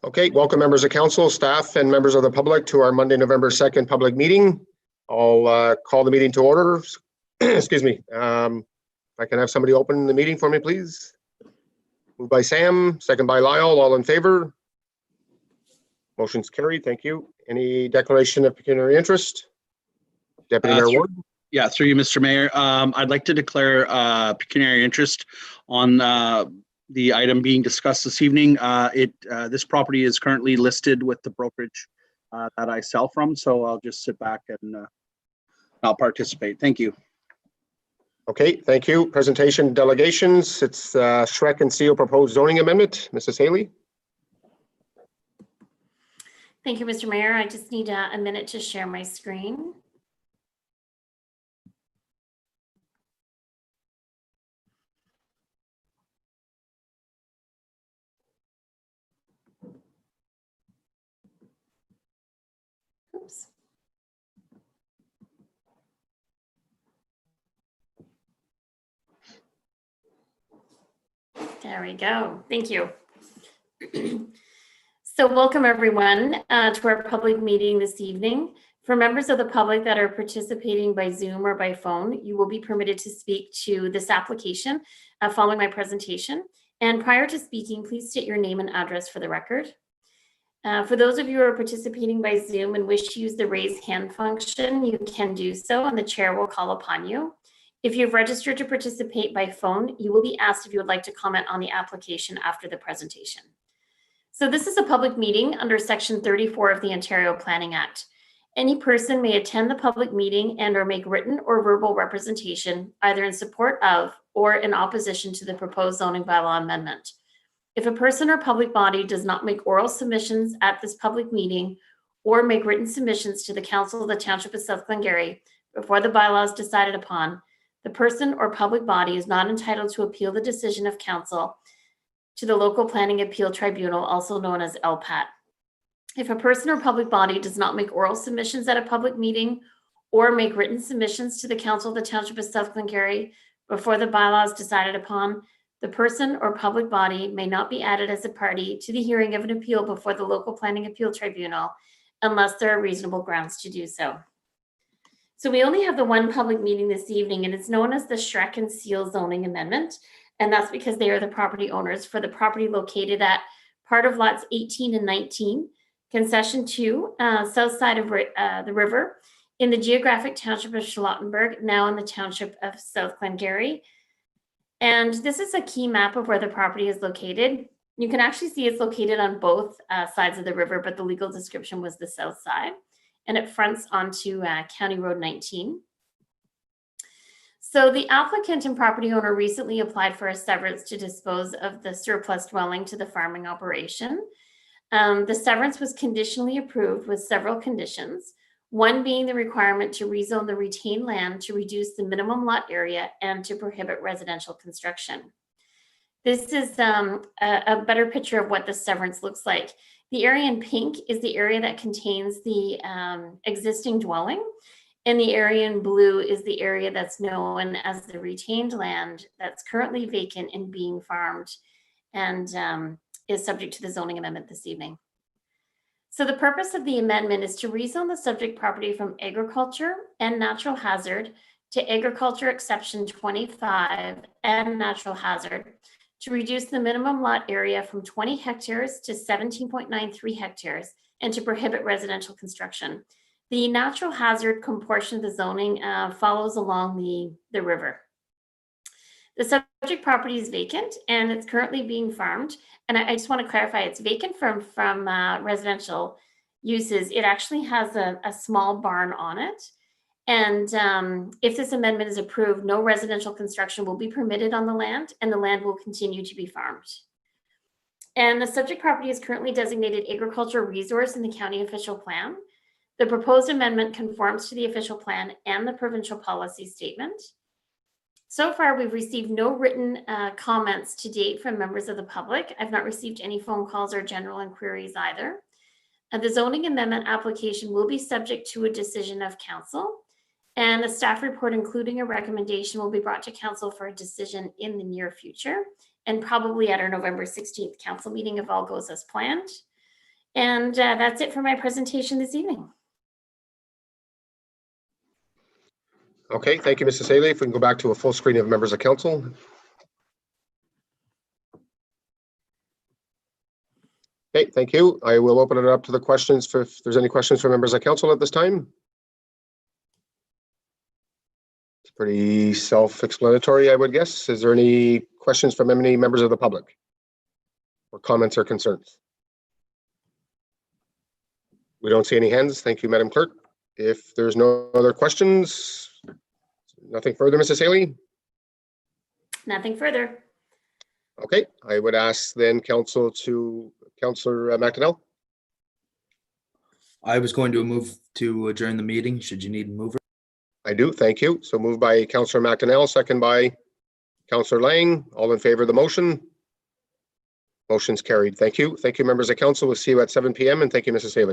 Okay, welcome members of council, staff, and members of the public to our Monday, November 2nd public meeting. I'll call the meeting to order. Excuse me. If I can have somebody open the meeting for me, please. Moved by Sam, second by Lyle. All in favor? Motion's carried. Thank you. Any declaration of pecuniary interest? Deputy Mayor Ward? Yeah, through you, Mr. Mayor. I'd like to declare pecuniary interest on the item being discussed this evening. This property is currently listed with the brokerage that I sell from, so I'll just sit back and I'll participate. Thank you. Okay, thank you. Presentation delegations. It's Shrek and Seal proposed zoning amendment. Mrs. Haley. Thank you, Mr. Mayor. I just need a minute to share my screen. Oops. There we go. Thank you. So welcome everyone to our public meeting this evening. For members of the public that are participating by Zoom or by phone, you will be permitted to speak to this application following my presentation. And prior to speaking, please state your name and address for the record. For those of you who are participating by Zoom and wish to use the raise hand function, you can do so and the chair will call upon you. If you've registered to participate by phone, you will be asked if you would like to comment on the application after the presentation. So this is a public meeting under Section 34 of the Ontario Planning Act. Any person may attend the public meeting and or make written or verbal representation either in support of or in opposition to the proposed zoning bylaw amendment. If a person or public body does not make oral submissions at this public meeting or make written submissions to the Council of the Township of South Glengarry before the bylaw is decided upon, the person or public body is not entitled to appeal the decision of council to the Local Planning Appeal Tribunal, also known as LPAT. If a person or public body does not make oral submissions at a public meeting or make written submissions to the Council of the Township of South Glengarry before the bylaw is decided upon, the person or public body may not be added as a party to the hearing of an appeal before the Local Planning Appeal Tribunal unless there are reasonable grounds to do so. So we only have the one public meeting this evening, and it's known as the Shrek and Seal zoning amendment. And that's because they are the property owners for the property located at part of lots 18 and 19, concession 2, south side of the river in the geographic township of Charlottenburg, now in the township of South Glengarry. And this is a key map of where the property is located. You can actually see it's located on both sides of the river, but the legal description was the south side. And it fronts onto County Road 19. So the applicant and property owner recently applied for a severance to dispose of the surplus dwelling to the farming operation. The severance was conditionally approved with several conditions, one being the requirement to rezone the retained land to reduce the minimum lot area and to prohibit residential construction. This is a better picture of what the severance looks like. The area in pink is the area that contains the existing dwelling, and the area in blue is the area that's known as the retained land that's currently vacant and being farmed and is subject to the zoning amendment this evening. So the purpose of the amendment is to rezone the subject property from agriculture and natural hazard to agriculture exception 25 and natural hazard, to reduce the minimum lot area from 20 hectares to 17.93 hectares and to prohibit residential construction. The natural hazard portion of the zoning follows along the river. The subject property is vacant and it's currently being farmed. And I just want to clarify, it's vacant from residential uses. It actually has a small barn on it. And if this amendment is approved, no residential construction will be permitted on the land and the land will continue to be farmed. And the subject property is currently designated agricultural resource in the county official plan. The proposed amendment conforms to the official plan and the provincial policy statement. So far, we've received no written comments to date from members of the public. I've not received any phone calls or general inquiries either. The zoning amendment application will be subject to a decision of council, and a staff report including a recommendation will be brought to council for a decision in the near future, and probably at our November 16th council meeting if all goes as planned. And that's it for my presentation this evening. Okay, thank you, Mrs. Haley. If we can go back to a full screen of members of council. Okay, thank you. I will open it up to the questions for if there's any questions for members of council at this time. It's pretty self-explanatory, I would guess. Is there any questions from any members of the public? Or comments or concerns? We don't see any hands. Thank you, Madam Clerk. If there's no other questions, nothing further, Mrs. Haley? Nothing further. Okay, I would ask then Councillor McDonnell. I was going to move to adjourn the meeting. Should you need a mover? I do, thank you. So moved by Councillor McDonnell, second by Councillor Lang. All in favor of the motion? Motion's carried. Thank you. Thank you, members of council. We'll see you at 7 p.m. and thank you, Mrs. Haley.